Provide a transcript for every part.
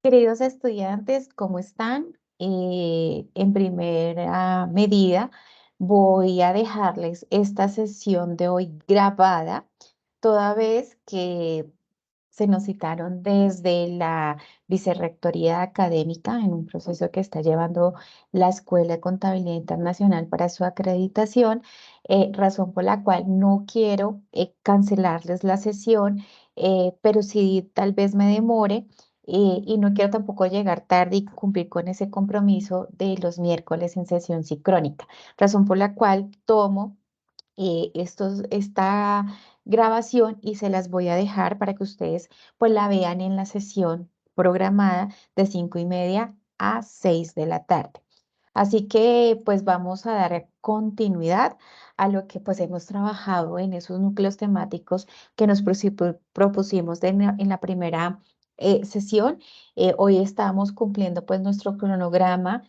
Queridos estudiantes, ¿cómo están? En primera medida, voy a dejarles esta sesión de hoy grabada, toda vez que se nos citaron desde la Vicerrectoría Académica en un proceso que está llevando la Escuela de Contabilidad Internacional para su acreditación, razón por la cual no quiero cancelarles la sesión, pero sí tal vez me demore y no quiero tampoco llegar tarde y cumplir con ese compromiso de los miércoles en sesión sincrónica, razón por la cual tomo esta grabación y se las voy a dejar para que ustedes pues la vean en la sesión programada de 5:30 a 6 de la tarde. Así que pues vamos a dar continuidad a lo que pues hemos trabajado en esos núcleos temáticos que nos propusimos en la primera sesión. Hoy estamos cumpliendo pues nuestro cronograma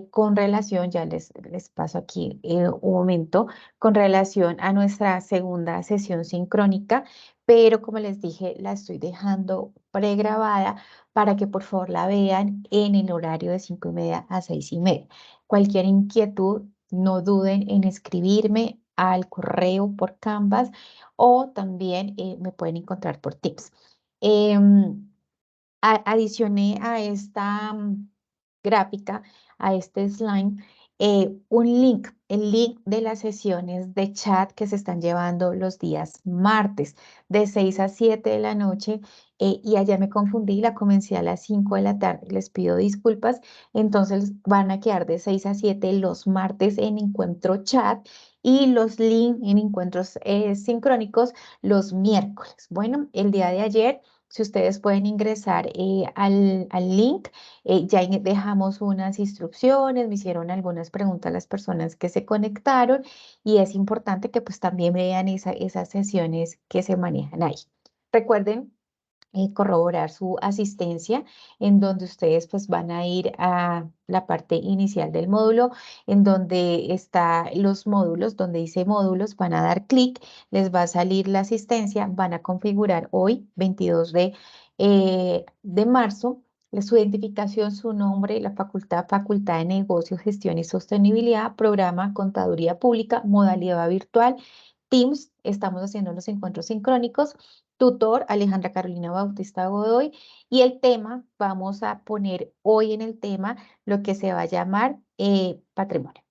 con relación, ya les paso aquí un momento, con relación a nuestra segunda sesión sincrónica, pero como les dije, la estoy dejando pregrabada para que por favor la vean en el horario de 5:30 a 6:30. Cualquier inquietud, no duden en escribirme al correo por Canvas o también me pueden encontrar por Tips. Em, Adicioné a esta gráfica, a este slide, un link, el link de las sesiones de chat que se están llevando los días martes de 6 a 7 de la noche. Y allá me confundí, la comencé a las 5 de la tarde, les pido disculpas. Entonces van a quedar de 6 a 7 los martes en encuentro chat y los links en encuentros sincrónicos los miércoles. Bueno, el día de ayer, si ustedes pueden ingresar al link, dejamos unas instrucciones, me hicieron algunas preguntas las personas que se conectaron y es importante que pues también vean esas sesiones que se manejan ahí. Recuerden corroborar su asistencia, en donde ustedes pues van a ir a la parte inicial del módulo, en donde está los módulos, donde dice módulos, van a dar clic, les va a salir la asistencia, van a configurar hoy, 22 de marzo, su identificación, su nombre, la facultad de negocios, gestión y sostenibilidad, programa contaduría pública, modalidad virtual, Teams, estamos haciendo los encuentros sincrónicos, tutor Alejandra Carolina Bautista Godoy, y el tema, vamos a poner hoy en el tema lo que se va a llamar patrimonio.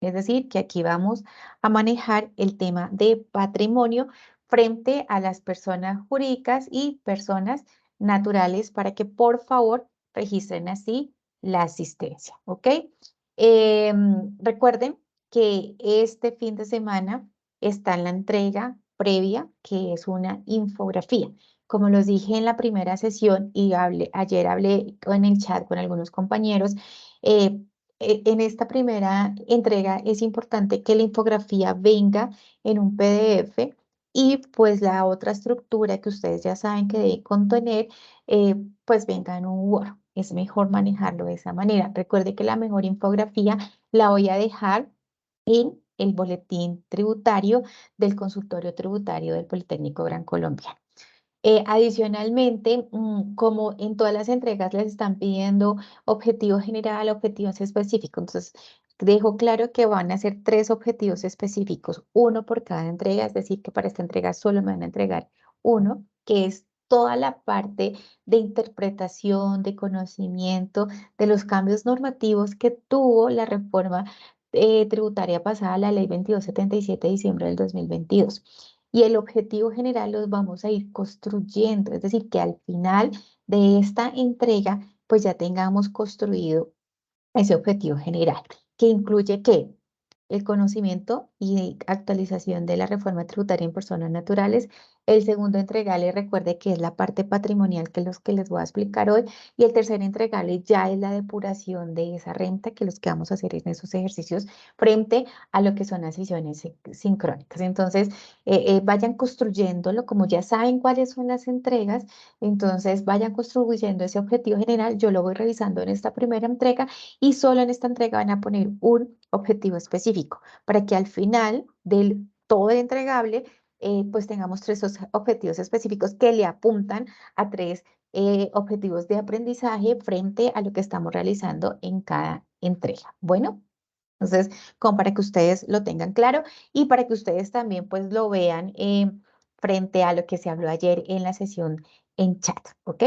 Es decir, que aquí vamos a manejar el tema de patrimonio frente a las personas jurídicas y personas naturales para que por favor registren así la asistencia, ¿ok? Recuerden que este fin de semana está en la entrega previa, que es una infografía. Como los dije en la primera sesión y ayer hablé en el chat con algunos compañeros, eh, en esta primera entrega es importante que la infografía venga en un PDF y pues la otra estructura que ustedes ya saben que debe contener, pues venga en un Word. Es mejor manejarlo de esa manera. Recuerde que la mejor infografía la voy a dejar en el boletín tributario del consultorio tributario del Politécnico Gran Colombiano. Adicionalmente, como en todas las entregas les están pidiendo objetivo general, objetivos específicos, entonces dejo claro que van a ser 3 objetivos específicos, uno por cada entrega, es decir, que para esta entrega solo me van a entregar uno, que es toda la parte de interpretación, de conocimiento de los cambios normativos que tuvo la reforma tributaria pasada, la ley 2277 de diciembre del 2022. Y el objetivo general los vamos a ir construyendo, es decir, que al final de esta entrega, pues ya tengamos construido ese objetivo general, que incluye ¿qué? El conocimiento y actualización de la reforma tributaria en personas naturales. El segundo entregable, recuerde que es la parte patrimonial, que es los que les voy a explicar hoy. Y el tercer entregable ya es la depuración de esa renta, que los que vamos a hacer en esos ejercicios frente a lo que son las sesiones sincrónicas. Entonces, vayan construyéndolo, como ya saben cuáles son las entregas, entonces vayan construyendo ese objetivo general. Yo lo voy revisando en esta primera entrega y solo en esta entrega van a poner un objetivo específico para que al final del todo el entregable pues tengamos tres objetivos específicos que le apuntan a tres objetivos de aprendizaje frente a lo que estamos realizando en cada entrega. Bueno. Entonces, como para que ustedes lo tengan claro y para que ustedes también pues lo vean frente a lo que se habló ayer en la sesión en chat, ¿ok?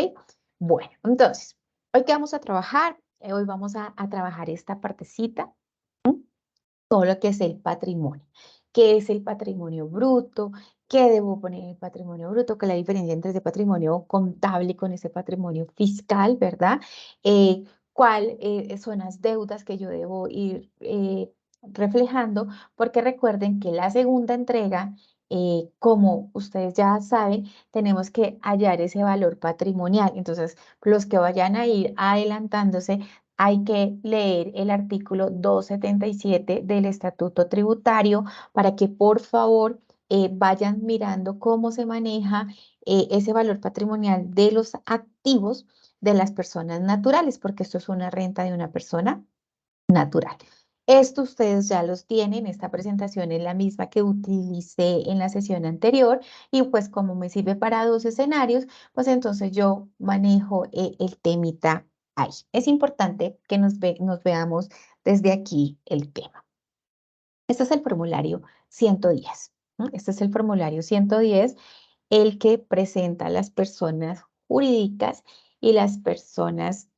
Bueno, entonces, hoy que vamos a trabajar, hoy vamos a trabajar esta partecita, todo lo que es el patrimonio. ¿Qué es el patrimonio bruto? ¿Qué debo poner en el patrimonio bruto? ¿Qué es la diferencia entre ese patrimonio contable con ese patrimonio fiscal, verdad? ¿Cuáles son las deudas que yo debo ir reflejando? Porque recuerden que la segunda entrega, como ustedes ya saben, tenemos que hallar ese valor patrimonial. Entonces, los que vayan a ir adelantándose, hay que leer el artículo 277 del Estatuto Tributario para que por favor vayan mirando cómo se maneja ese valor patrimonial de los activos de las personas naturales, porque esto es una renta de una persona natural. Esto ustedes ya los tienen, esta presentación es la misma que utilicé en la sesión anterior y pues como me sirve para dos escenarios, pues entonces yo manejo el temita ahí. Es importante que nos veamos desde aquí el tema. Este es el formulario 110, ¿no? Este es el formulario 110, el que presenta a las personas jurídicas y las personas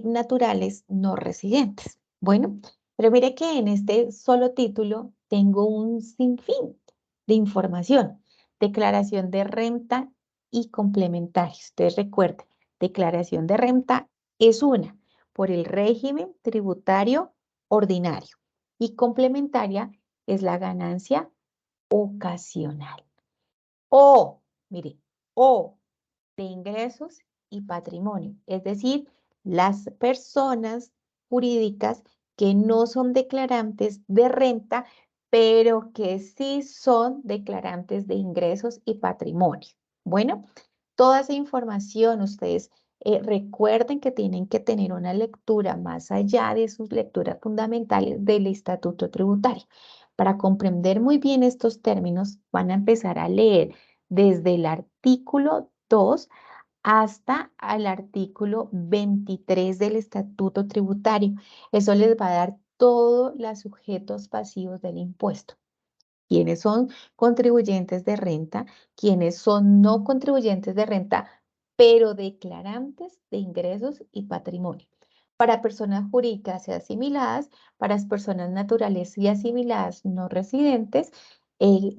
naturales no residentes. Bueno, pero mire que en este solo título tengo un sinfín de información. Declaración de renta y complementarios. Ustedes recuerden, declaración de renta es una por el régimen tributario ordinario y complementaria es la ganancia ocasional. O, mire, o de ingresos y patrimonio, es decir, las personas jurídicas que no son declarantes de renta, pero que sí son declarantes de ingresos y patrimonio. Bueno, toda esa información ustedes recuerden que tienen que tener una lectura más allá de sus lecturas fundamentales del Estatuto Tributario. Para comprender muy bien estos términos, van a empezar a leer desde el artículo 2 hasta el artículo 23 del Estatuto Tributario. Eso les va a dar todos los sujetos pasivos del impuesto. Quiénes son contribuyentes de renta, quiénes son no contribuyentes de renta, pero declarantes de ingresos y patrimonio. Para personas jurídicas y asimiladas, para las personas naturales y asimiladas no residentes, el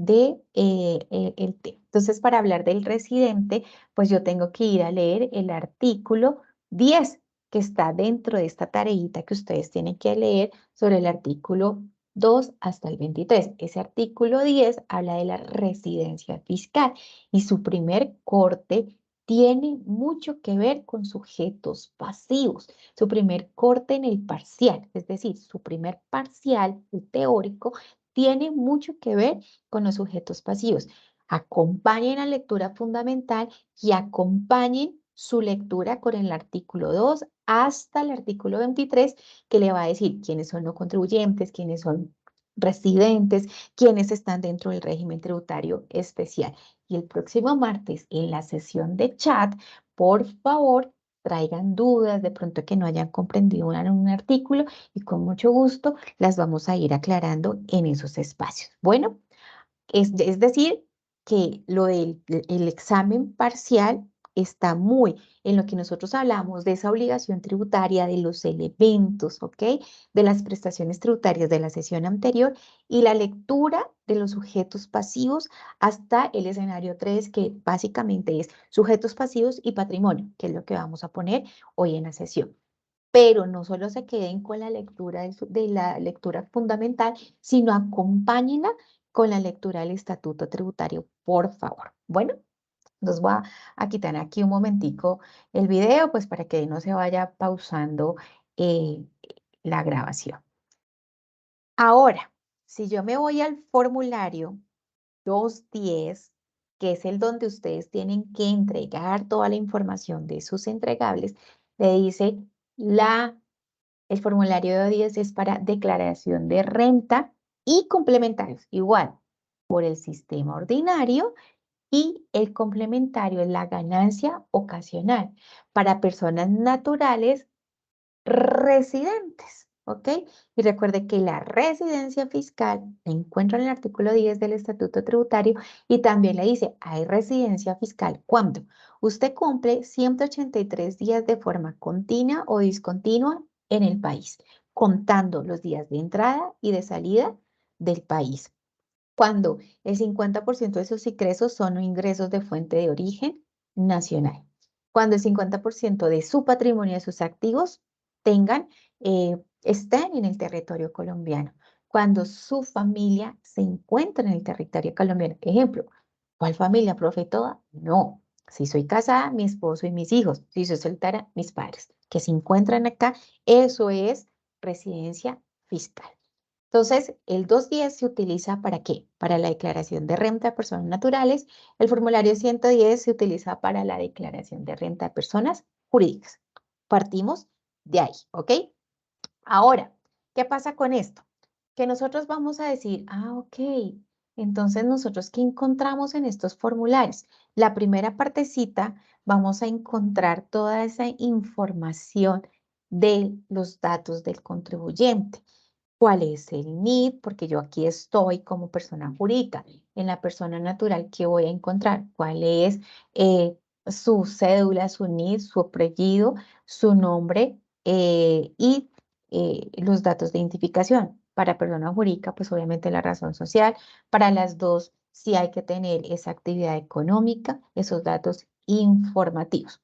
tema. Entonces, para hablar del residente, pues yo tengo que ir a leer el artículo 10, que está dentro de esta tareita que ustedes tienen que leer sobre el artículo 2 hasta el 23. Ese artículo 10 habla de la residencia fiscal y su primer corte tiene mucho que ver con sujetos pasivos. Su primer corte en el parcial, es decir, su primer parcial, el teórico, tiene mucho que ver con los sujetos pasivos. Acompañen la lectura fundamental y acompañen su lectura con el artículo 2 hasta el artículo 23, que le va a decir quiénes son los contribuyentes, quiénes son residentes, quiénes están dentro del régimen tributario especial. Y el próximo martes, en la sesión de chat, por favor, traigan dudas, de pronto que no hayan comprendido un artículo y con mucho gusto las vamos a ir aclarando en esos espacios. Bueno. Es decir, que lo del el examen parcial está muy en lo que nosotros hablamos de esa obligación tributaria, de los elementos, ¿ok? De las prestaciones tributarias de la sesión anterior y la lectura de los sujetos pasivos hasta el escenario 3, que básicamente es sujetos pasivos y patrimonio, que es lo que vamos a poner hoy en la sesión. Pero no solo se queden con la lectura de la lectura fundamental, sino acompáñenla con la lectura del Estatuto Tributario, por favor. Bueno, nos voy a quitar aquí un momentico el video, pues para que no se vaya pausando eh, la grabación. Ahora, si yo me voy al formulario 210, que es el donde ustedes tienen que entregar toda la información de sus entregables, le dice el formulario de 10 es para declaración de renta y complementarios. Igual, por el sistema ordinario y el complementario es la ganancia ocasional para personas naturales residentes, ¿ok? Y recuerde que la residencia fiscal se encuentra en el artículo 10 del Estatuto Tributario y también le dice, hay residencia fiscal cuando usted cumple 183 días de forma continua o discontinua en el país, contando los días de entrada y de salida del país. Cuando el 50% de sus ingresos son ingresos de fuente de origen nacional. Cuando el 50% de su patrimonio, de sus activos, estén en el territorio colombiano. Cuando su familia se encuentra en el territorio colombiano. Ejemplo, ¿cuál familia, profe? ¿Toda? No. Si soy casada, mi esposo y mis hijos. Si soy soltera, mis padres. Que se encuentran acá, eso es residencia fiscal. Entonces, el 210 se utiliza ¿para qué? Para la declaración de renta de personas naturales. El formulario 110 se utiliza para la declaración de renta de personas jurídicas. Partimos de ahí, ¿ok? Ahora, ¿qué pasa con esto? Que nosotros vamos a decir, ok, entonces nosotros, ¿qué encontramos en estos formularios? La primera partecita, vamos a encontrar toda esa información de los datos del contribuyente. ¿Cuál es el NID? Porque yo aquí estoy como persona jurídica. En la persona natural, ¿qué voy a encontrar? ¿Cuál es su cédula, su NID, su apellido, su nombre y los datos de identificación? Para persona jurídica, pues obviamente la razón social. Para las dos, sí hay que tener esa actividad económica, esos datos informativos.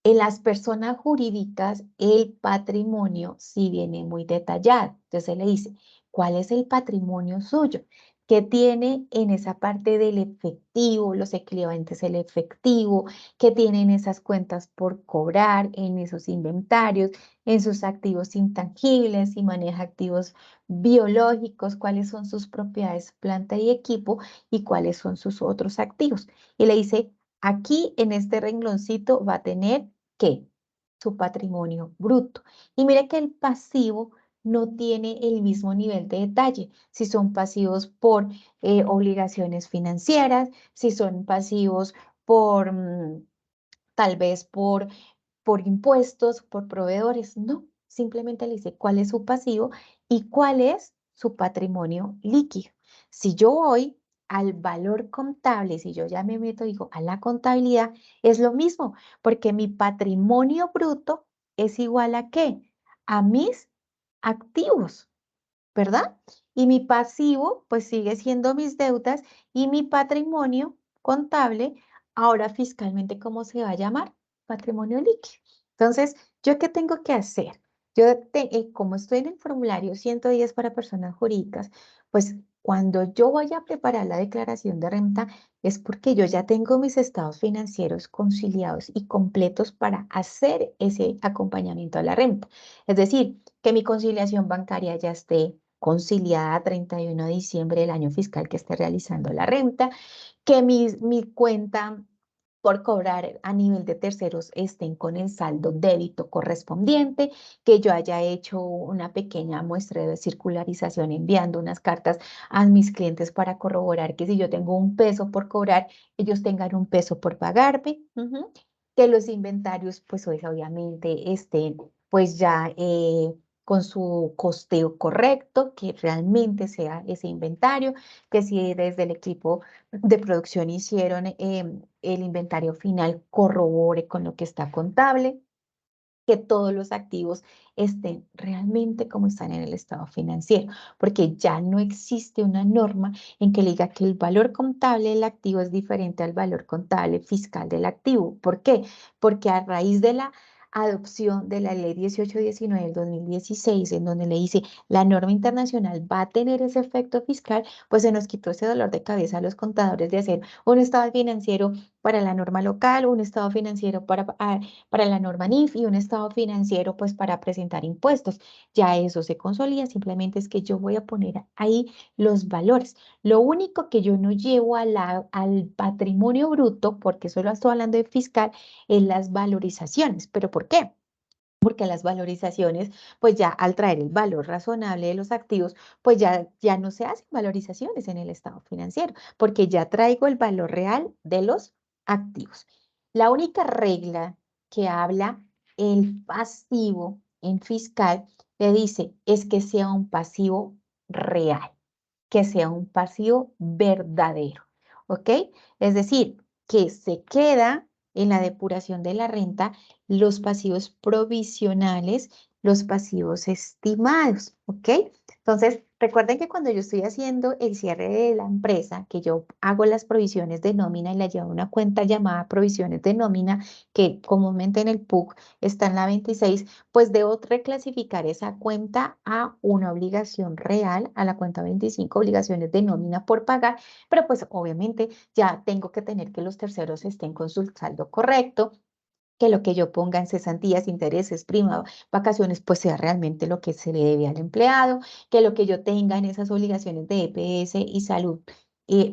En las personas jurídicas, el patrimonio sí viene muy detallado. Entonces se le dice, ¿cuál es el patrimonio suyo? ¿Qué tiene en esa parte del efectivo, los equivalentes del efectivo? ¿Qué tiene en esas cuentas por cobrar, en esos inventarios, en sus activos intangibles, si maneja activos biológicos? ¿Cuáles son sus propiedades, planta y equipo? ¿Y cuáles son sus otros activos? Y le dice, aquí en este rengloncito va a tener ¿qué? Su patrimonio bruto. Y mire que el pasivo no tiene el mismo nivel de detalle. Si son pasivos por obligaciones financieras, si son pasivos por tal vez por impuestos, por proveedores. No, simplemente le dice cuál es su pasivo y cuál es su patrimonio líquido. Si yo voy al valor contable, si yo ya me meto, digo, a la contabilidad, es lo mismo, porque mi patrimonio bruto es igual a ¿qué? A mis activos, ¿verdad? Y mi pasivo, pues sigue siendo mis deudas y mi patrimonio contable, ahora fiscalmente, ¿cómo se va a llamar? Patrimonio líquido. Entonces, ¿yo qué tengo que hacer? Como estoy en el formulario 110 para personas jurídicas, pues cuando yo voy a preparar la declaración de renta, es porque yo ya tengo mis estados financieros conciliados y completos para hacer ese acompañamiento a la renta. Es decir, que mi conciliación bancaria ya esté conciliada a 31 de diciembre del año fiscal que esté realizando la renta, que mi cuenta por cobrar a nivel de terceros estén con el saldo débito correspondiente, que yo haya hecho una pequeña muestra de circularización enviando unas cartas a mis clientes para corroborar que si yo tengo un peso por cobrar, ellos tengan un peso por pagarme. Que los inventarios, pues obviamente estén pues ya con su costeo correcto, que realmente sea ese inventario, que si desde el equipo de producción hicieron el inventario final, corrobore con lo que está contable, que todos los activos estén realmente como están en el estado financiero, porque ya no existe una norma en que le diga que el valor contable del activo es diferente al valor contable fiscal del activo. ¿Por qué? Porque a raíz de la adopción de la ley 1819 del 2016, en donde le dice la norma internacional va a tener ese efecto fiscal, pues se nos quitó ese dolor de cabeza a los contadores de hacer un estado financiero para la norma local, un estado financiero para la norma NIF y un estado financiero pues para presentar impuestos. Ya eso se consolida, simplemente es que yo voy a poner ahí los valores. Lo único que yo no llevo al patrimonio bruto, porque solo estoy hablando de fiscal, es las valorizaciones. ¿Pero por qué? porque las valorizaciones, pues ya al traer el valor razonable de los activos, pues ya no se hacen valorizaciones en el estado financiero, porque ya traigo el valor real de los activos. La única regla que habla el pasivo en fiscal le dice es que sea un pasivo real, que sea un pasivo verdadero, ¿ok? Es decir, que se queda en la depuración de la renta los pasivos provisionales, los pasivos estimados, ¿ok? Entonces, recuerden que cuando yo estoy haciendo el cierre de la empresa, que yo hago las provisiones de nómina y la llevo a una cuenta llamada provisiones de nómina, que comúnmente en el PUC está en la 26, pues debo reclasificar esa cuenta a una obligación real, a la cuenta 25, obligaciones de nómina por pagar, pero pues obviamente ya tengo que tener que los terceros estén con su saldo correcto, que lo que yo ponga en cesantías, intereses, prima, vacaciones, pues sea realmente lo que se le debe al empleado, que lo que yo tenga en esas obligaciones de EPS y salud,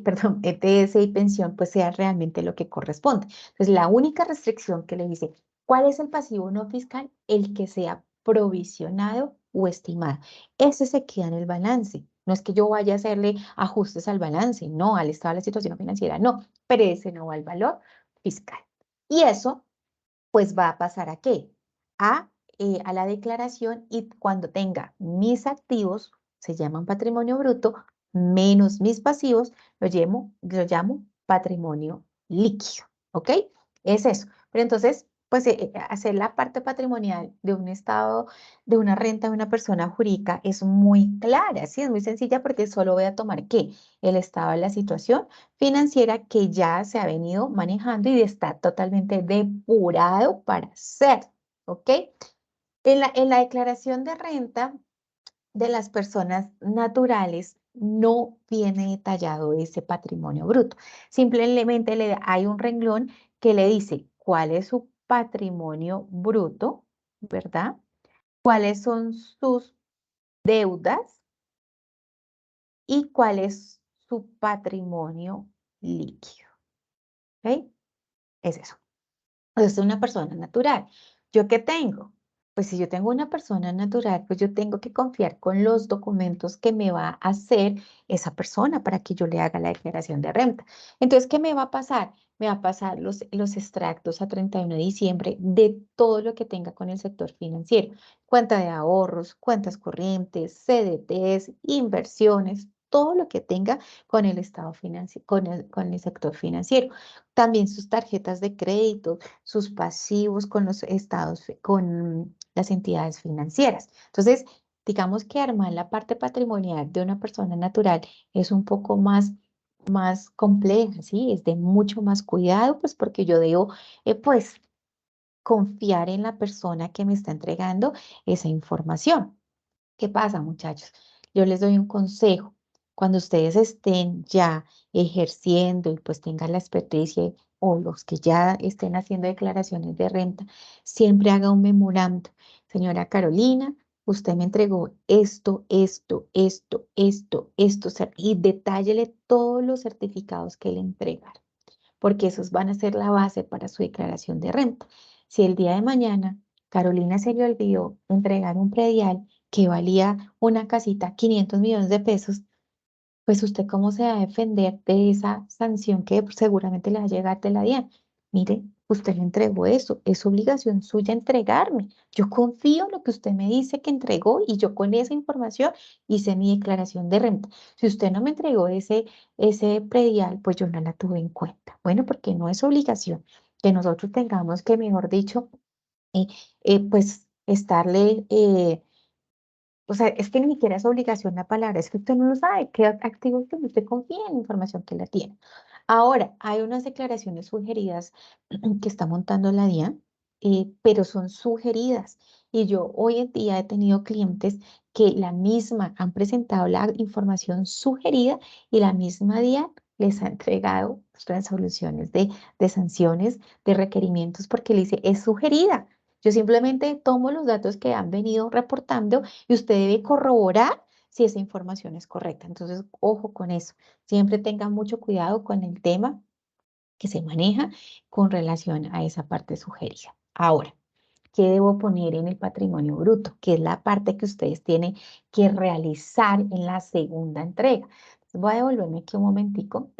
perdón, EPS y pensión, pues sea realmente lo que corresponde. Entonces, la única restricción que le dice, ¿cuál es el pasivo no fiscal? El que sea provisionado o estimado. Ese se queda en el balance. No es que yo vaya a hacerle ajustes al balance, no, al estado de la situación financiera, no, pero ese no va al valor fiscal. Y eso pues va a pasar ¿a qué? A la declaración y cuando tenga mis activos, se llaman patrimonio bruto, menos mis pasivos, lo llamo patrimonio líquido, ¿ok? Es eso. Pero entonces, pues hacer la parte patrimonial de un estado, de una renta de una persona jurídica es muy clara, ¿sí? Es muy sencilla porque solo voy a tomar ¿qué? El estado de la situación financiera que ya se ha venido manejando y está totalmente depurado para hacer, ¿ok? En la declaración de renta de las personas naturales no viene detallado ese patrimonio bruto. Simplemente hay un renglón que le dice cuál es su patrimonio bruto, ¿verdad? ¿Cuáles son sus deudas y cuál es su patrimonio líquido? ¿Ok? Es eso. Es una persona natural. ¿Yo qué tengo? Pues si yo tengo una persona natural, pues yo tengo que confiar con los documentos que me va a hacer esa persona para que yo le haga la declaración de renta. Entonces, ¿qué me va a pasar? Me va a pasar los extractos a 31 de diciembre de todo lo que tenga con el sector financiero. Cuenta de ahorros, cuentas corrientes, CDTs, inversiones, todo lo que tenga con el estado financiero, con el sector financiero. También sus tarjetas de crédito, sus pasivos con los estados, con las entidades financieras. Entonces, digamos que armar la parte patrimonial de una persona natural es un poco más compleja, ¿sí? Es de mucho más cuidado, pues porque yo debo, pues, confiar en la persona que me está entregando esa información. ¿Qué pasa, muchachos? Yo les doy un consejo. Cuando ustedes estén ya ejerciendo y pues tengan la experticia o los que ya estén haciendo declaraciones de renta, siempre haga un memorando. Señora Carolina, usted me entregó esto, y detállele todos los certificados que le entregaron porque esos van a ser la base para su declaración de renta. Si el día de mañana Carolina se le olvidó entregar un predial que valía una casita 500 millones de pesos, pues usted cómo se va a defender de esa sanción que seguramente le va a llegar de la DIAN. Mire, usted le entregó eso, es obligación suya entregarme. Yo confío en lo que usted me dice que entregó y yo con esa información hice mi declaración de renta. Si usted no me entregó ese predial, pues yo no la tuve en cuenta. Bueno, porque no es obligación que nosotros tengamos que, mejor dicho, eh, pues estarle o sea, es que ni siquiera es obligación la palabra, es que usted no lo sabe, qué activo que usted confía en la información que la tiene. Ahora, hay unas declaraciones sugeridas que está montando la DIAN, pero son sugeridas. Y yo hoy en día he tenido clientes que la misma han presentado la información sugerida y la misma DIAN les ha entregado resoluciones de sanciones, de requerimientos, porque le dice, es sugerida. Yo simplemente tomo los datos que han venido reportando y usted debe corroborar si esa información es correcta. Entonces, ojo con eso. Siempre tenga mucho cuidado con el tema que se maneja con relación a esa parte sugerida. Ahora, ¿Qué debo poner en el patrimonio bruto? Que es la parte que ustedes tienen que realizar en la segunda entrega. Voy a devolverme aquí un momentico.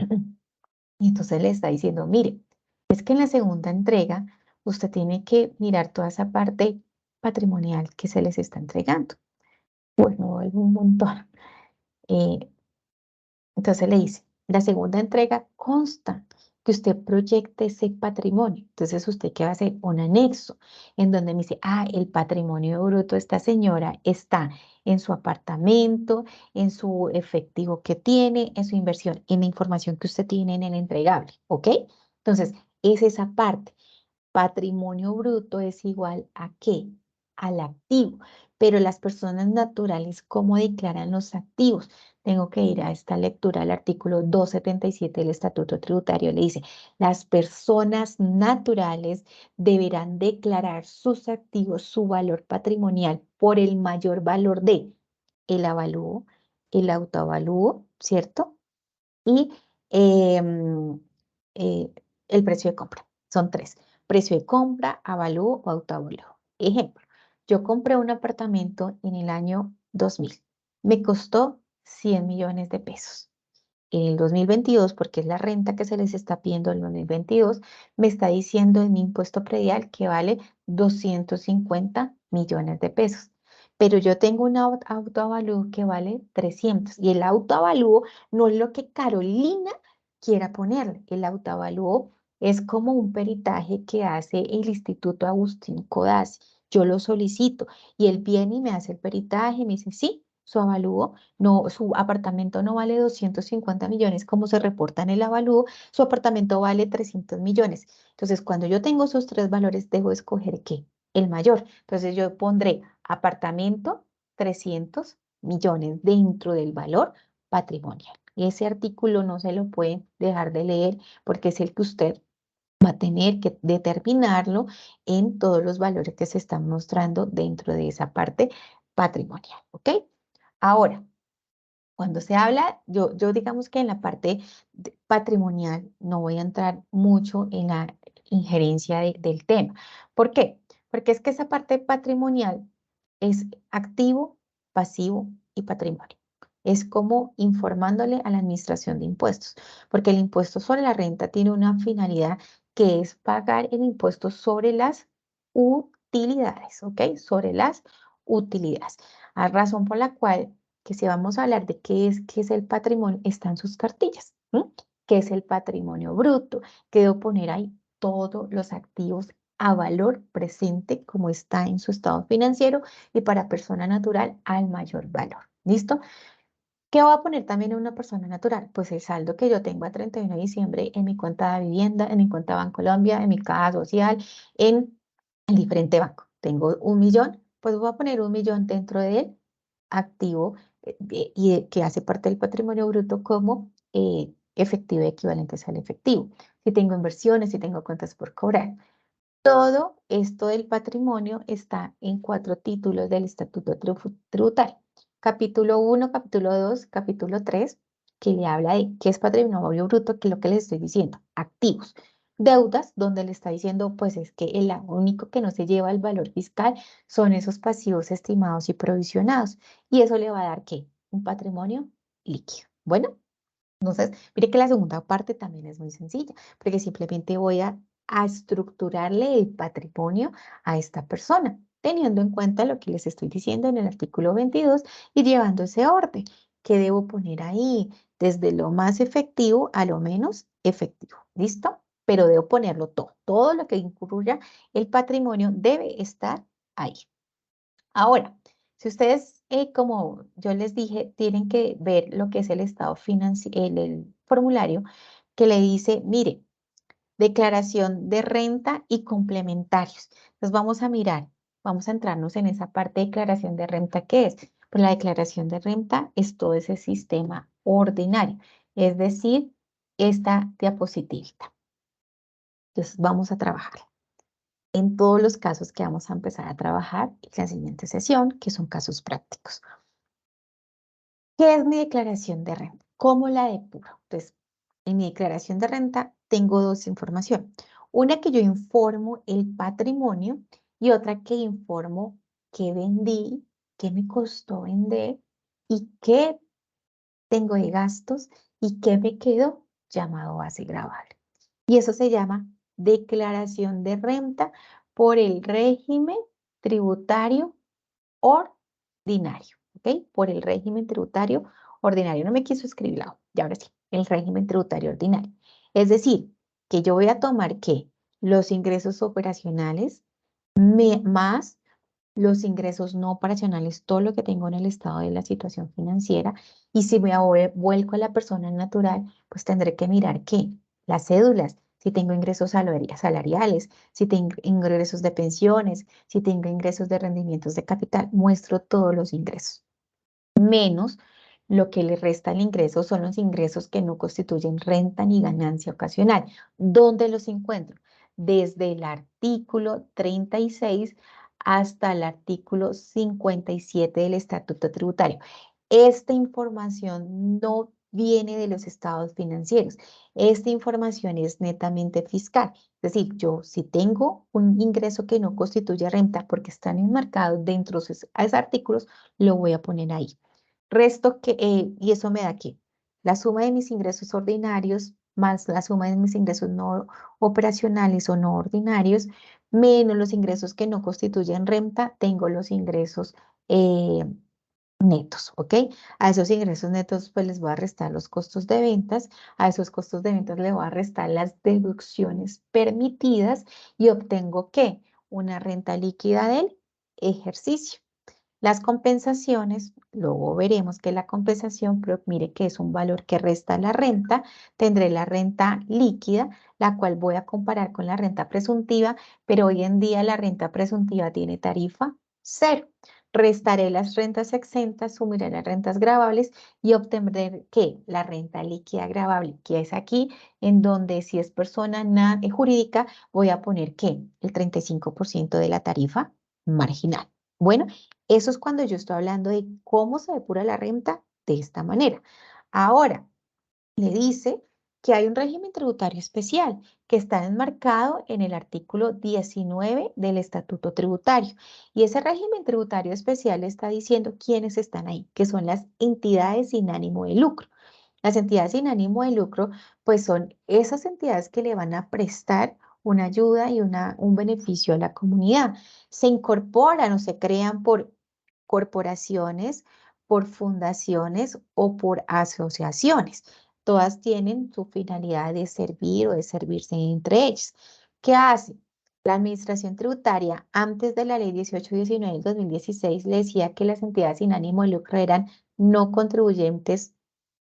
Y entonces le está diciendo, mire, es que en la segunda entrega usted tiene que mirar toda esa parte patrimonial que se les está entregando. Pues me vuelvo un montón. Eh, entonces le dice, la segunda entrega consta que usted proyecte ese patrimonio. Entonces usted qué va a hacer un anexo en donde me dice, el patrimonio bruto de esta señora está en su apartamento, en su efectivo que tiene, en su inversión, en la información que usted tiene en el entregable, ¿ok? Entonces, es esa parte. Patrimonio bruto es igual ¿a qué? Al activo. Pero las personas naturales, ¿cómo declaran los activos? Tengo que ir a esta lectura del artículo 277 del Estatuto Tributario. Le dice, las personas naturales deberán declarar sus activos, su valor patrimonial por el mayor valor de el avalúo, el autoavalúo, ¿cierto? Y em, eh, el precio de compra. Son tres. Precio de compra, avalúo o autoavalúo. Ejemplo, yo compré un apartamento en el año 2000. Me costó 100 millones de pesos. En el 2022, porque es la renta que se les está pidiendo en el 2022, me está diciendo en mi impuesto predial que vale 250 millones de pesos. Pero yo tengo un autoavalúo que vale 300 y el autoavalúo no es lo que Carolina quiera ponerle. El autoavalúo es como un peritaje que hace el Instituto Agustín Codazzi. Yo lo solicito y él viene y me hace el peritaje y me dice, sí, su avalúo no, su apartamento no vale 250 millones como se reporta en el avalúo, su apartamento vale 300 millones. Entonces, cuando yo tengo esos tres valores, debo escoger ¿qué? El mayor. Entonces, yo pondré apartamento 300 millones dentro del valor patrimonial. Ese artículo no se lo pueden dejar de leer porque es el que usted va a tener que determinarlo en todos los valores que se están mostrando dentro de esa parte patrimonial, ¿ok? Ahora, cuando se habla, yo digamos que en la parte patrimonial no voy a entrar mucho en la injerencia del tema. ¿Por qué? Porque es que esa parte patrimonial es activo, pasivo y patrimonio. Es como informándole a la administración de impuestos, porque el impuesto sobre la renta tiene una finalidad que es pagar el impuesto sobre las utilidades, ¿ok? Sobre las utilidades. A razón por la cual que si vamos a hablar de qué es el patrimonio, están sus cartillas. ¿Qué es el patrimonio bruto? Que debo poner ahí todos los activos a valor presente como está en su estado financiero y para persona natural al mayor valor. ¿Listo? ¿Qué voy a poner también en una persona natural? Pues el saldo que yo tengo a 31 de diciembre en mi cuenta de vivienda, en mi cuenta de Bancolombia, en mi caja social, en el diferente banco. Tengo 1 millón, pues voy a poner 1 millón dentro del activo que hace parte del patrimonio bruto como efectivo equivalentes al efectivo. Si tengo inversiones, si tengo cuentas por cobrar. Todo esto del patrimonio está en 4 títulos del Estatuto Tributario. Capítulo 1, capítulo 2, capítulo 3, que le habla de qué es patrimonio bruto, que es lo que les estoy diciendo, activos. Deudas, donde le está diciendo, pues es que el único que no se lleva el valor fiscal son esos pasivos estimados y provisionados. Y eso le va a dar, ¿qué? Un patrimonio líquido. Bueno, entonces, mire que la segunda parte también es muy sencilla, porque simplemente voy a estructurarle el patrimonio a esta persona, teniendo en cuenta lo que les estoy diciendo en el artículo 22 y llevando ese orden. ¿Qué debo poner ahí? Desde lo más efectivo a lo menos efectivo. ¿Listo? Pero debo ponerlo todo. Todo lo que incluya el patrimonio debe estar ahí. Ahora, si ustedes, como yo les dije, tienen que ver lo que es el estado financiero, el formulario que le dice, mire, declaración de renta y complementarios. Entonces vamos a mirar, vamos a entrarnos en esa parte de declaración de renta, ¿qué es? Pues la declaración de renta es todo ese sistema ordinario, es decir, esta diapositivita. Entonces vamos a trabajar en todos los casos que vamos a empezar a trabajar en la siguiente sesión, que son casos prácticos. ¿Qué es mi declaración de renta? ¿Cómo la depuro? Entonces, en mi declaración de renta tengo dos información. Una que yo informo el patrimonio y otra que informo qué vendí, qué me costó vender y qué tengo de gastos y qué me quedó, llamado base gravable. Y eso se llama declaración de renta por el régimen tributario ordinario, ¿ok? Por el régimen tributario ordinario. No me quiso escribir la O, y ahora sí, el régimen tributario ordinario. Es decir, que yo voy a tomar ¿qué? Los ingresos operacionales más los ingresos no operacionales, todo lo que tengo en el estado de la situación financiera. Y si me vuelco a la persona natural, pues tendré que mirar qué, las cédulas, si tengo ingresos salariales, si tengo ingresos de pensiones, si tengo ingresos de rendimientos de capital, muestro todos los ingresos. Menos lo que le resta al ingreso son los ingresos que no constituyen renta ni ganancia ocasional. ¿Dónde los encuentro? Desde el artículo 36 hasta el artículo 57 del Estatuto Tributario. Esta información no viene de los estados financieros. Esta información es netamente fiscal. Es decir, yo si tengo un ingreso que no constituye renta porque están enmarcados dentro de esos artículos, lo voy a poner ahí. Resto que, y eso me da aquí, la suma de mis ingresos ordinarios más la suma de mis ingresos no operacionales o no ordinarios, menos los ingresos que no constituyen renta, tengo los ingresos eh, netos, ¿ok? A esos ingresos netos pues les voy a restar los costos de ventas, a esos costos de ventas le voy a restar las deducciones permitidas y obtengo ¿qué? Una renta líquida del ejercicio. Las compensaciones, luego veremos que la compensación, pero mire que es un valor que resta la renta, tendré la renta líquida, la cual voy a comparar con la renta presuntiva, pero hoy en día la renta presuntiva tiene tarifa cero. Restaré las rentas exentas, sumiré las rentas gravables y obtendré que la renta líquida gravable, que es aquí, en donde si es persona jurídica, voy a poner que el 35% de la tarifa marginal. Bueno, eso es cuando yo estoy hablando de cómo se depura la renta de esta manera. Ahora, le dice que hay un régimen tributario especial que está enmarcado en el artículo 19 del Estatuto Tributario. Y ese régimen tributario especial está diciendo quiénes están ahí, que son las entidades sin ánimo de lucro. Las entidades sin ánimo de lucro, pues son esas entidades que le van a prestar una ayuda y un beneficio a la comunidad. Se incorporan o se crean por corporaciones, por fundaciones o por asociaciones. Todas tienen su finalidad de servir o de servirse entre ellas. ¿Qué hace? La Administración Tributaria, antes de la Ley 1819 del 2016, le decía que las entidades sin ánimo de lucro eran no contribuyentes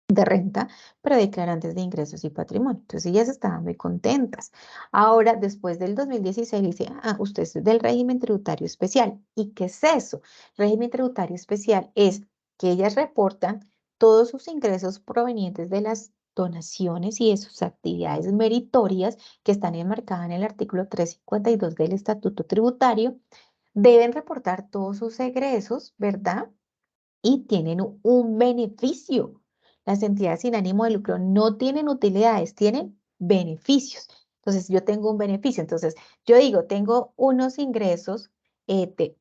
de renta, pero declarantes de ingresos y patrimonio. Entonces ellas estaban muy contentas. Ahora, después del 2016, dice, usted es del régimen tributario especial. ¿Y qué es eso? Régimen tributario especial es que ellas reportan todos sus ingresos provenientes de las donaciones y de sus actividades meritorias que están enmarcadas en el artículo 352 del Estatuto Tributario. Deben reportar todos sus egresos, ¿verdad? Y tienen un beneficio. Las entidades sin ánimo de lucro no tienen utilidades, tienen beneficios. Entonces, yo tengo un beneficio. Entonces, yo digo, tengo unos ingresos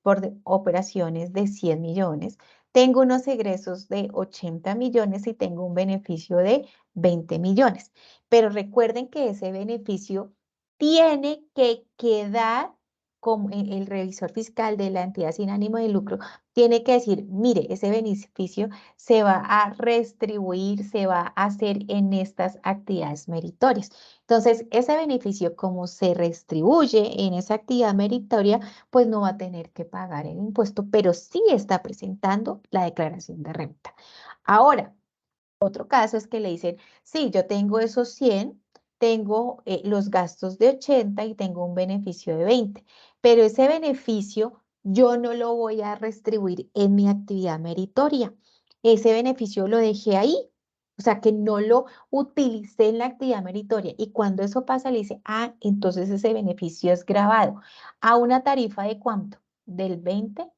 por operaciones de 100 millones, tengo unos egresos de 80 millones y tengo un beneficio de 20 millones. Pero recuerden que ese beneficio tiene que quedar como el revisor fiscal de la entidad sin ánimo de lucro tiene que decir, mire, ese beneficio se va a restribuir, se va a hacer en estas actividades meritorias. Entonces, ese beneficio, como se restribuye en esa actividad meritoria, pues no va a tener que pagar el impuesto, pero sí está presentando la declaración de renta. Ahora, otro caso es que le dicen, sí, yo tengo esos 100, tengo los gastos de 80 y tengo un beneficio de 20, pero ese beneficio yo no lo voy a restribuir en mi actividad meritoria. Ese beneficio lo dejé ahí, o sea que no lo utilicé en la actividad meritoria. Y cuando eso pasa, le dice, entonces ese beneficio es grabado a una tarifa de ¿cuánto? Del 20%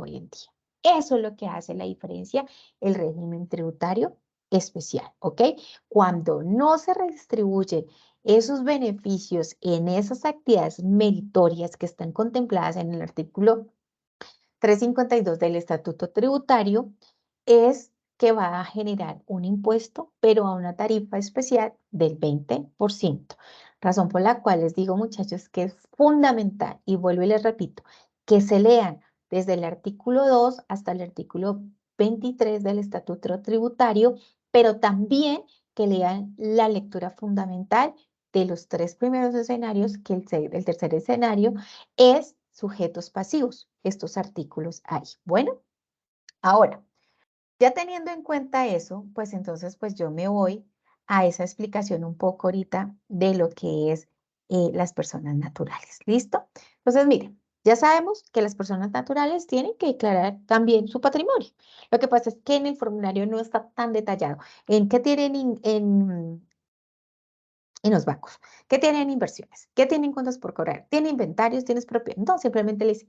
hoy en día. Eso es lo que hace la diferencia el régimen tributario especial, ¿ok? Cuando no se redistribuye esos beneficios en esas actividades meritorias que están contempladas en el artículo 352 del Estatuto Tributario, es que va a generar un impuesto, pero a una tarifa especial del 20%. Razón por la cual les digo, muchachos, que es fundamental, y vuelvo y les repito, que se lean desde el artículo 2 hasta el artículo 23 del Estatuto Tributario, pero también que lean la lectura fundamental de los tres primeros escenarios, que el tercer escenario es sujetos pasivos, estos artículos ahí. Bueno, ahora, ya teniendo en cuenta eso, pues entonces pues yo me voy a esa explicación un poco ahorita de lo que es las personas naturales. ¿Listo? Entonces, miren, ya sabemos que las personas naturales tienen que declarar también su patrimonio. Lo que pasa es que en el formulario no está tan detallado en qué tienen en los bancos, qué tienen inversiones, qué tienen cuentas por cobrar, tienen inventarios, tienes propiedad. No, simplemente les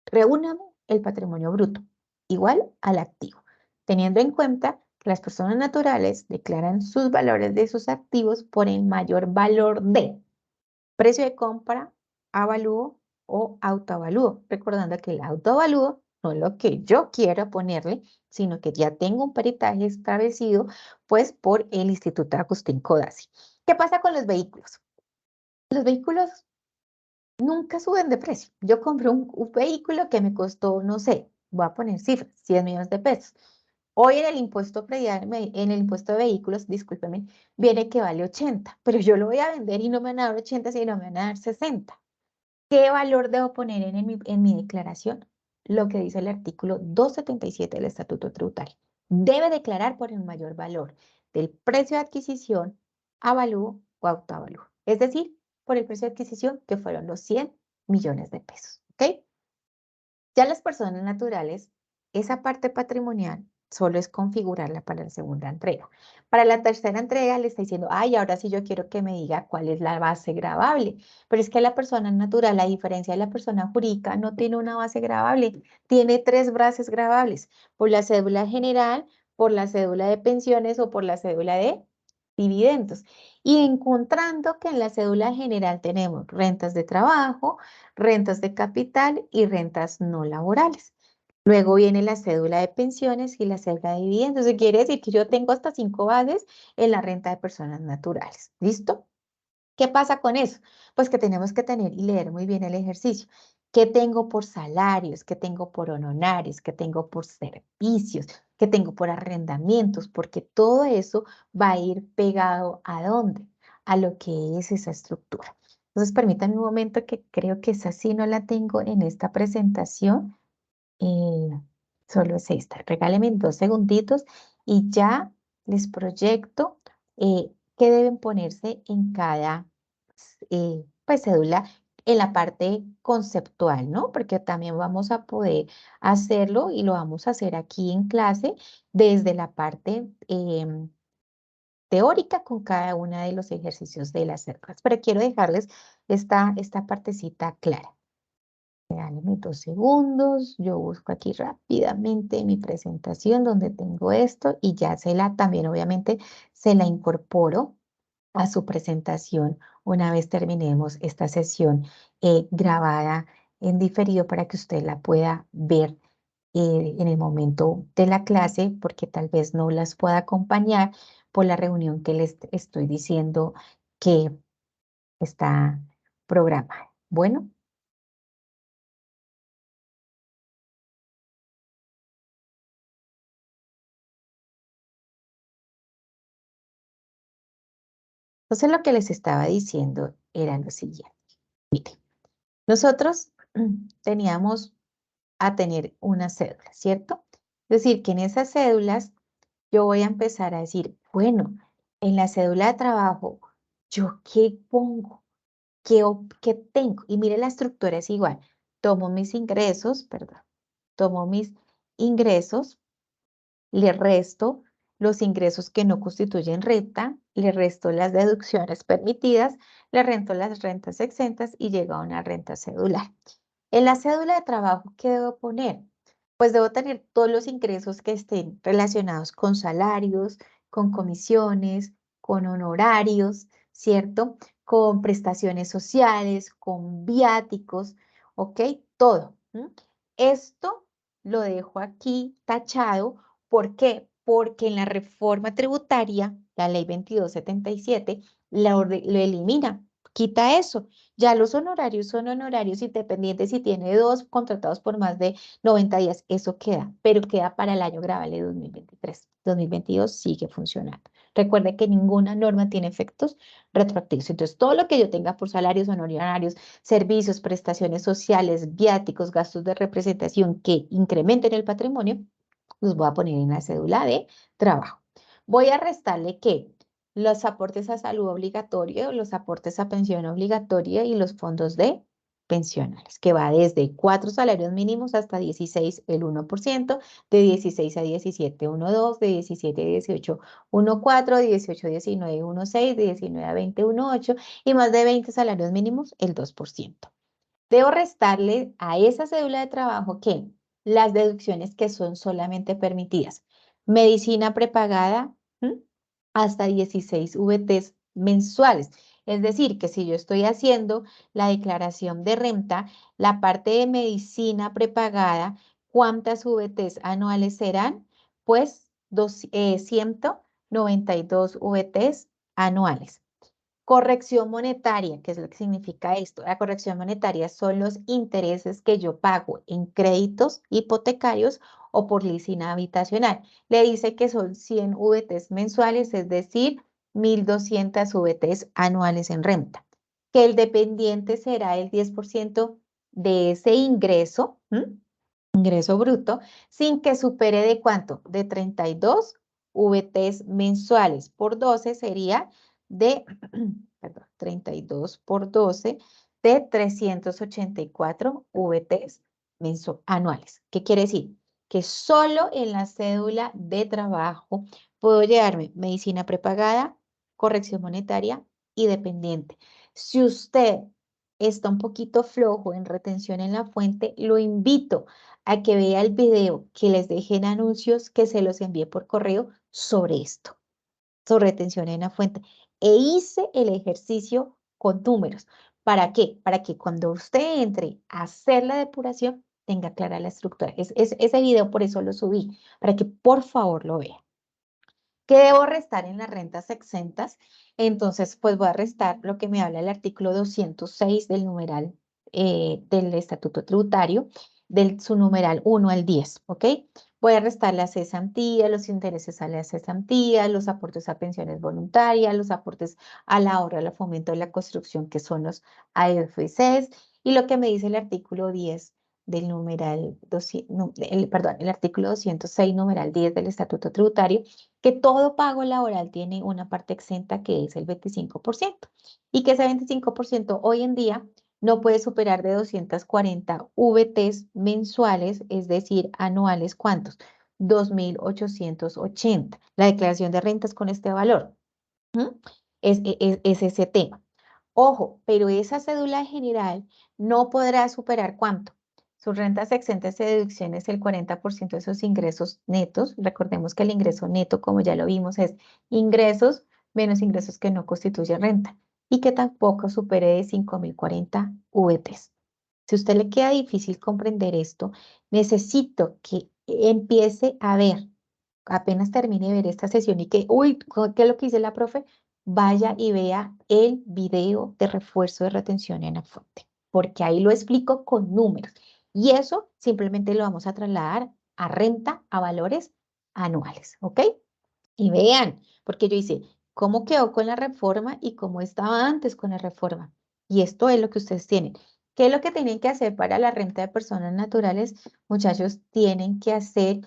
reúname el patrimonio bruto, igual al activo, teniendo en cuenta que las personas naturales declaran sus valores de sus activos por el mayor valor de precio de compra, avalúo o autoavalúo. Recordando que el autoavalúo no es lo que yo quiero ponerle, sino que ya tengo un peritaje establecido pues por el Instituto Agustín Codazzi. ¿Qué pasa con los vehículos? Los vehículos nunca suben de precio. Yo compré un vehículo que me costó, no sé, voy a poner cifras, 100 millones de pesos. Hoy en el impuesto predial, en el impuesto de vehículos, discúlpeme, viene que vale 80, pero yo lo voy a vender y no me van a dar 80, sino me van a dar 60. ¿Qué valor debo poner en mi declaración? Lo que dice el artículo 277 del Estatuto Tributario. Debe declarar por el mayor valor del precio de adquisición, avalúo o autoavalúo. Es decir, por el precio de adquisición que fueron los 100 millones de pesos. ¿Ok? Ya las personas naturales, esa parte patrimonial solo es configurarla para la segunda entrega. Para la tercera entrega le está diciendo, ay, ahora sí yo quiero que me diga cuál es la base gravable. Pero es que la persona natural, a diferencia de la persona jurídica, no tiene una base gravable, tiene tres bases gravables, por la cédula general, por la cédula de pensiones o por la cédula de dividendos. Y encontrando que en la cédula general tenemos rentas de trabajo, rentas de capital y rentas no laborales. Luego viene la cédula de pensiones y la cédula de dividendos. Eso quiere decir que yo tengo hasta 5 bases en la renta de personas naturales. ¿Listo? ¿Qué pasa con eso? Pues que tenemos que tener y leer muy bien el ejercicio. ¿Qué tengo por salarios? ¿Qué tengo por honorarios? ¿Qué tengo por servicios? ¿Qué tengo por arrendamientos? Porque todo eso va a ir pegado ¿a dónde? A lo que es esa estructura. Entonces, permítanme un momento que creo que esa sí no la tengo en esta presentación. Eh, Solo es esta. Regálenme 2 segunditos y ya les proyecto qué deben ponerse en cada pues, cédula en la parte conceptual, ¿no? Porque también vamos a poder hacerlo y lo vamos a hacer aquí en clase desde la parte teórica con cada uno de los ejercicios de las cédulas. Pero quiero dejarles esta partecita clara. Regáleme 2 segundos, yo busco aquí rápidamente mi presentación donde tengo esto y ya también obviamente se la incorporo a su presentación una vez terminemos esta sesión grabada en diferido para que usted la pueda ver en el momento de la clase porque tal vez no las pueda acompañar por la reunión que les estoy diciendo que está programada. Bueno. Entonces lo que les estaba diciendo era lo siguiente. Mire, nosotros teníamos a tener una cédula, ¿cierto? Es decir, que en esas cédulas yo voy a empezar a decir, bueno, en la cédula de trabajo, ¿yo qué pongo? ¿Qué tengo? Y mire, la estructura es igual. Tomo mis ingresos, perdón, tomo mis ingresos, le resto los ingresos que no constituyen renta, le resto las deducciones permitidas, le rento las rentas exentas y llega a una renta cedular. En la cédula de trabajo, ¿qué debo poner? Pues debo tener todos los ingresos que estén relacionados con salarios, con comisiones, con honorarios, ¿cierto? Con prestaciones sociales, con viáticos, ¿ok? Todo. ¿M? Esto lo dejo aquí tachado. ¿Por qué? Porque en la reforma tributaria, la ley 2277, lo elimina, quita eso. Ya los honorarios son honorarios independientes si tiene dos contratados por más de 90 días, eso queda, pero queda para el año gravable 2023. 2022 sigue funcionando. Recuerde que ninguna norma tiene efectos retroactivos. Entonces, todo lo que yo tenga por salarios, honorarios, servicios, prestaciones sociales, viáticos, gastos de representación que incrementen el patrimonio, los voy a poner en la cédula de trabajo. Voy a restarle que los aportes a salud obligatorio, los aportes a pensión obligatoria y los fondos de pensionales, que va desde 4 salarios mínimos hasta 16, el 1%, de 16 a 17, 1,2, de 17 a 18, 1,4, de 18 a 19, 1,6, de 19 a 20, 1,8 y más de 20 salarios mínimos, el 2%. Debo restarle a esa cédula de trabajo que las deducciones que son solamente permitidas. Medicina prepagada, ¿m? Hasta 16 VTs mensuales. Es decir, que si yo estoy haciendo la declaración de renta, la parte de medicina prepagada, ¿cuántas VTs anuales serán? Pues 192 VTs anuales. Corrección monetaria, ¿qué es lo que significa esto? La corrección monetaria son los intereses que yo pago en créditos hipotecarios o por leasing habitacional. Le dice que son 100 VTs mensuales, es decir, 1.200 VTs anuales en renta. Que el dependiente será el 10% de ese ingreso, ingreso bruto, sin que supere ¿de cuánto? De 32 VTs mensuales. Por 12 sería de, perdón, 32 por 12 de 384 VTs anuales. ¿Qué quiere decir? Que solo en la cédula de trabajo puedo llevarme medicina prepagada, corrección monetaria y dependiente. Si usted está un poquito flojo en retención en la fuente, lo invito a que vea el video, que les dejen anuncios, que se los envíe por correo sobre esto, sobre retención en la fuente. E hice el ejercicio con números. ¿Para qué? Para que cuando usted entre a hacer la depuración, tenga clara la estructura. Ese video por eso lo subí, para que por favor lo vea. ¿Qué debo restar en las rentas exentas? Entonces, pues voy a restar lo que me habla el artículo 206 del numeral del Estatuto Tributario, del su numeral 1 al 10, ¿ok? Voy a restar la cesantía, los intereses a la cesantía, los aportes a pensiones voluntarias, los aportes al ahorro, al fomento de la construcción, que son los AFCs, y lo que me dice el artículo 10 del numeral, perdón, el artículo 206, numeral 10 del Estatuto Tributario, que todo pago laboral tiene una parte exenta que es el 25% y que ese 25% hoy en día no puede superar de 240 VTs mensuales, es decir, anuales, ¿cuántos? 2.880. La declaración de rentas con este valor. ¿Mm? Es ese tema. Ojo, pero esa cédula general no podrá superar ¿cuánto? Sus rentas exentas de deducciones, el 40% de sus ingresos netos. Recordemos que el ingreso neto, como ya lo vimos, es ingresos menos ingresos que no constituyen renta y que tampoco supere de 5.040 VTs. Si a usted le queda difícil comprender esto, necesito que empiece a ver, apenas termine de ver esta sesión y que, uy, ¿qué es lo que dice la profe? Vaya y vea el video de refuerzo de retención en la fuente, porque ahí lo explico con números. Y eso simplemente lo vamos a trasladar a renta, a valores anuales, ¿ok? Y vean, porque yo hice, ¿cómo quedó con la reforma y cómo estaba antes con la reforma? Y esto es lo que ustedes tienen. ¿Qué es lo que tienen que hacer para la renta de personas naturales? Muchachos, tienen que hacer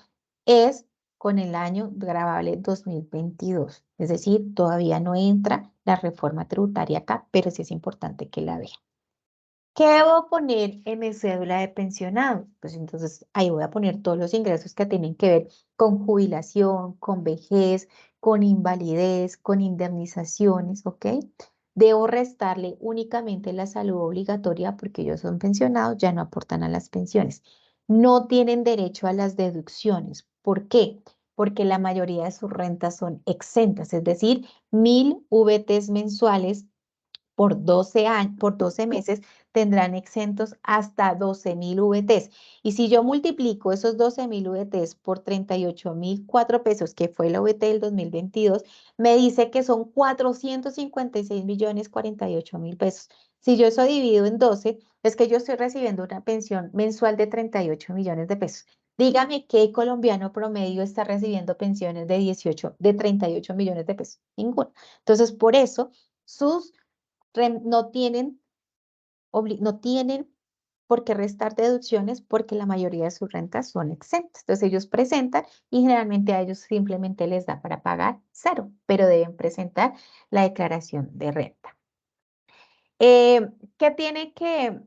es con el año gravable 2022. Es decir, todavía no entra la reforma tributaria acá, pero sí es importante que la vean. ¿Qué debo poner en mi cédula de pensionado? Pues entonces ahí voy a poner todos los ingresos que tienen que ver con jubilación, con vejez, con invalidez, con indemnizaciones, ¿ok? Debo restarle únicamente la salud obligatoria porque ellos son pensionados, ya no aportan a las pensiones. No tienen derecho a las deducciones. ¿Por qué? porque la mayoría de sus rentas son exentas, es decir, 1000 VTs mensuales por 12 años, por 12 meses tendrán exentos hasta 12.000 VTs. Y si yo multiplico esos 12.000 VTs por 38.004 pesos, que fue la VT del 2022, me dice que son 456.048.000 pesos. Si yo eso divido en 12, es que yo estoy recibiendo una pensión mensual de 38 millones de pesos. Dígame qué colombiano promedio está recibiendo pensiones de 38 millones de pesos. Ninguno. Entonces, por eso, sus no tienen, no tienen por qué restar deducciones porque la mayoría de sus rentas son exentas. Entonces ellos presentan y generalmente a ellos simplemente les da para pagar cero, pero deben presentar la declaración de renta. ¿Qué tiene que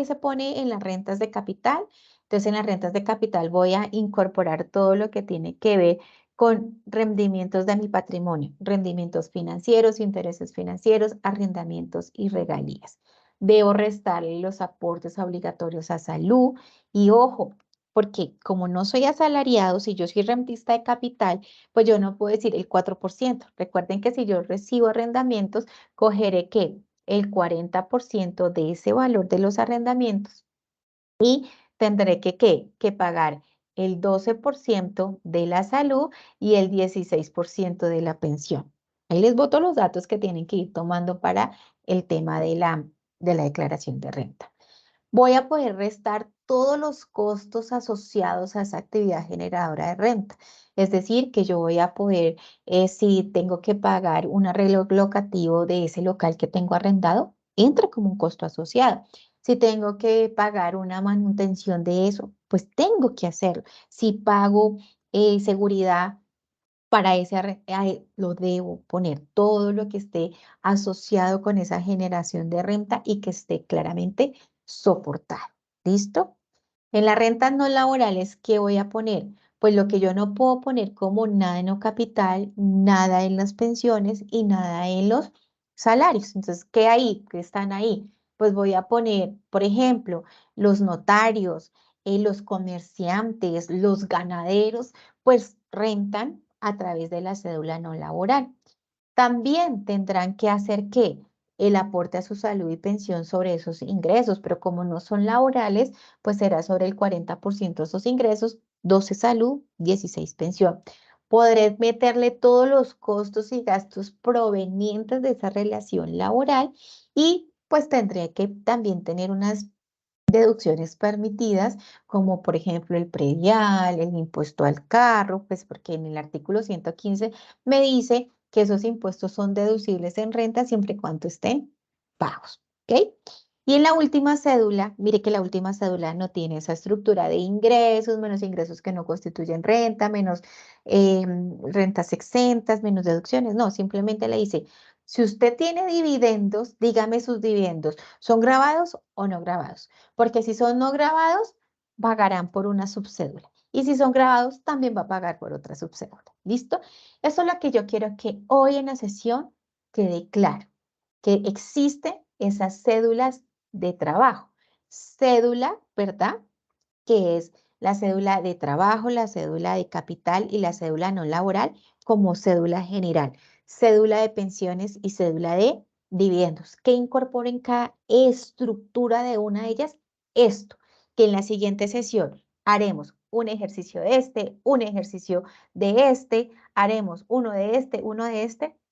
se pone en las rentas de capital? Entonces, en las rentas de capital voy a incorporar todo lo que tiene que ver con rendimientos de mi patrimonio, rendimientos financieros, intereses financieros, arrendamientos y regalías. Debo restarle los aportes obligatorios a salud y ojo, porque como no soy asalariado, si yo soy rentista de capital, pues yo no puedo decir el 4%. Recuerden que si yo recibo arrendamientos, cogeré que el 40% de ese valor de los arrendamientos y tendré que pagar el 12% de la salud y el 16% de la pensión. Ahí les boto los datos que tienen que ir tomando para el tema de la declaración de renta. Voy a poder restar todos los costos asociados a esa actividad generadora de renta. Es decir, que yo voy a poder, si tengo que pagar un arreglo locativo de ese local que tengo arrendado, entra como un costo asociado. Si tengo que pagar una manutención de eso, pues tengo que hacerlo. Si pago seguridad para ese lo debo poner todo lo que esté asociado con esa generación de renta y que esté claramente soportado. ¿Listo? En las rentas no laborales, ¿qué voy a poner? Pues lo que yo no puedo poner como nada en lo capital, nada en las pensiones y nada en los salarios. Entonces, ¿qué hay? ¿Qué están ahí? Pues voy a poner, por ejemplo, los notarios, los comerciantes, los ganaderos, pues rentan a través de la cédula no laboral. También tendrán que hacer ¿qué? El aporte a su salud y pensión sobre esos ingresos, pero como no son laborales, pues será sobre el 40% de esos ingresos, 12 salud, 16 pensión. Podré meterle todos los costos y gastos provenientes de esa relación laboral y pues tendré que también tener unas deducciones permitidas, como por ejemplo el predial, el impuesto al carro, pues porque en el artículo 115 me dice que esos impuestos son deducibles en renta siempre y cuando estén pagos, ¿ok? Y en la última cédula, mire que la última cédula no tiene esa estructura de ingresos, menos ingresos que no constituyen renta, menos rentas exentas, menos deducciones, no, simplemente le dice, si usted tiene dividendos, dígame sus dividendos, ¿son grabados o no grabados? Porque si son no grabados, pagarán por una subcédula. Y si son grabados, también va a pagar por otra subcédula. ¿Listo? Eso es lo que yo quiero que hoy en la sesión quede claro, que existen esas cédulas de trabajo. Cédula, ¿verdad? Que es la cédula de trabajo, la cédula de capital y la cédula no laboral como cédula general, cédula de pensiones y cédula de dividendos, que incorporen cada estructura de una de ellas esto, que en la siguiente sesión haremos un ejercicio de este, un ejercicio de este, haremos uno de este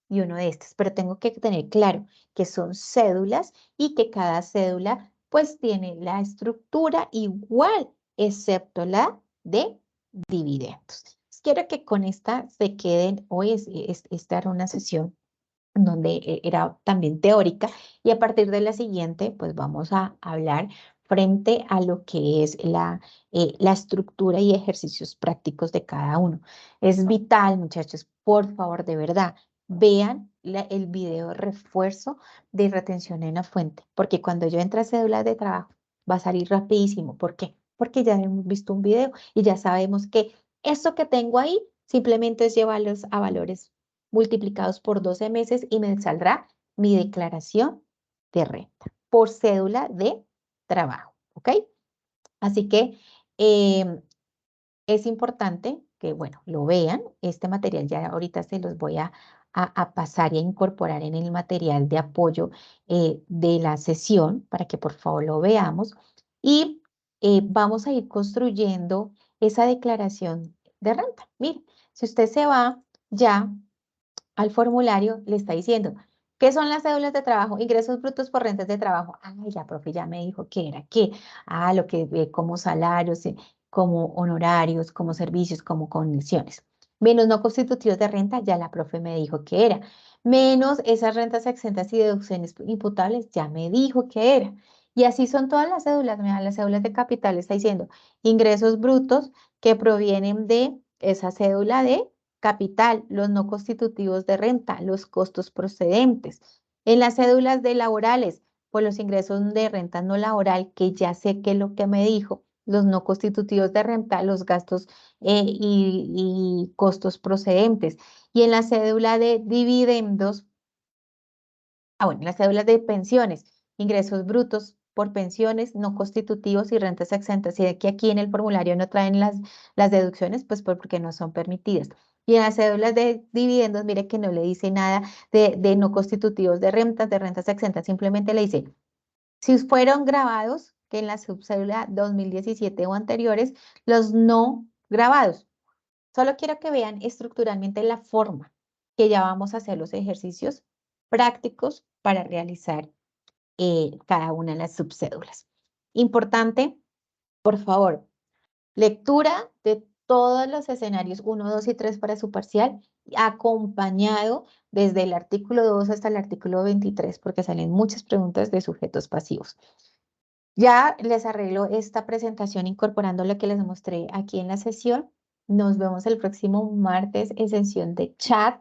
y uno de estos, pero tengo que tener claro que son cédulas y que cada cédula pues tiene la estructura igual excepto la de dividendos. Quiero que con esta se queden, hoy esta era una sesión donde era también teórica y a partir de la siguiente pues vamos a hablar frente a lo que es la estructura y ejercicios prácticos de cada uno. Es vital, muchachos, por favor, de verdad, vean el video de refuerzo de retención en la fuente, porque cuando yo entre a cédulas de trabajo va a salir rapidísimo. ¿Por qué? Porque ya hemos visto un video y ya sabemos que eso que tengo ahí simplemente es llevarlos a valores multiplicados por 12 meses y me saldrá mi declaración de renta por cédula de trabajo, ¿ok? Así que Es importante que, bueno, lo vean. Este material ya ahorita se los voy a pasar y a incorporar en el material de apoyo de la sesión para que por favor lo veamos. Y vamos a ir construyendo esa declaración de renta. Mire, si usted se va ya al formulario, le está diciendo, ¿qué son las cédulas de trabajo? Ingresos brutos por rentas de trabajo. Ay, la profe ya me dijo que era qué. Ah, lo que ve como salarios, como honorarios, como servicios, como condiciones. Menos no constitutivos de renta, ya la profe me dijo que era. Menos esas rentas exentas y deducciones imputables, ya me dijo que era. Y así son todas las cédulas. Mira, las cédulas de capital está diciendo ingresos brutos que provienen de esa cédula de capital, los no constitutivos de renta, los costos procedentes. En las cédulas de laborales, pues los ingresos de renta no laboral, que ya sé que es lo que me dijo, los no constitutivos de renta, los gastos y costos procedentes. Y en la cédula de dividendos, bueno, las cédulas de pensiones, ingresos brutos por pensiones no constitutivos y rentas exentas. Y de que aquí en el formulario no traen las deducciones, pues porque no son permitidas. Y en las cédulas de dividendos, mire que no le dice nada de no constitutivos de rentas exentas, simplemente le dice, si fueron grabados, que en la subcédula 2017 o anteriores, los no grabados. Solo quiero que vean estructuralmente la forma que ya vamos a hacer los ejercicios prácticos para realizar cada una de las subcédulas. Importante, por favor, lectura de todos los escenarios 1, 2 y 3 para su parcial, acompañado desde el artículo 2 hasta el artículo 23, porque salen muchas preguntas de sujetos pasivos. Ya les arreglo esta presentación incorporando lo que les mostré aquí en la sesión. Nos vemos el próximo martes en sesión de chat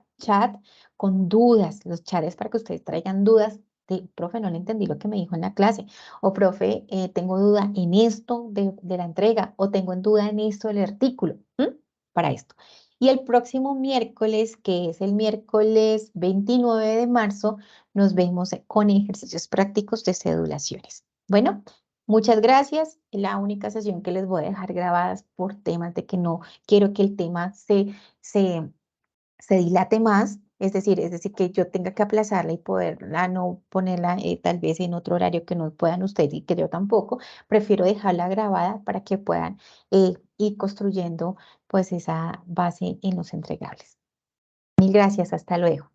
con dudas. Los chats para que ustedes traigan dudas de, profe, no le entendí lo que me dijo en la clase. O, profe, tengo duda en esto de la entrega. O tengo en duda en esto del artículo. Para esto. Y el próximo miércoles, que es el miércoles 29 de marzo, nos vemos con ejercicios prácticos de cedulaciones. Bueno. Muchas gracias. La única sesión que les voy a dejar grabadas por temas de que no quiero que el tema se, se dilate más, es decir, que yo tenga que aplazarla y poderla no ponerla tal vez en otro horario que no puedan ustedes y que yo tampoco, prefiero dejarla grabada para que puedan ir construyendo pues esa base en los entregables. Mil gracias, hasta luego.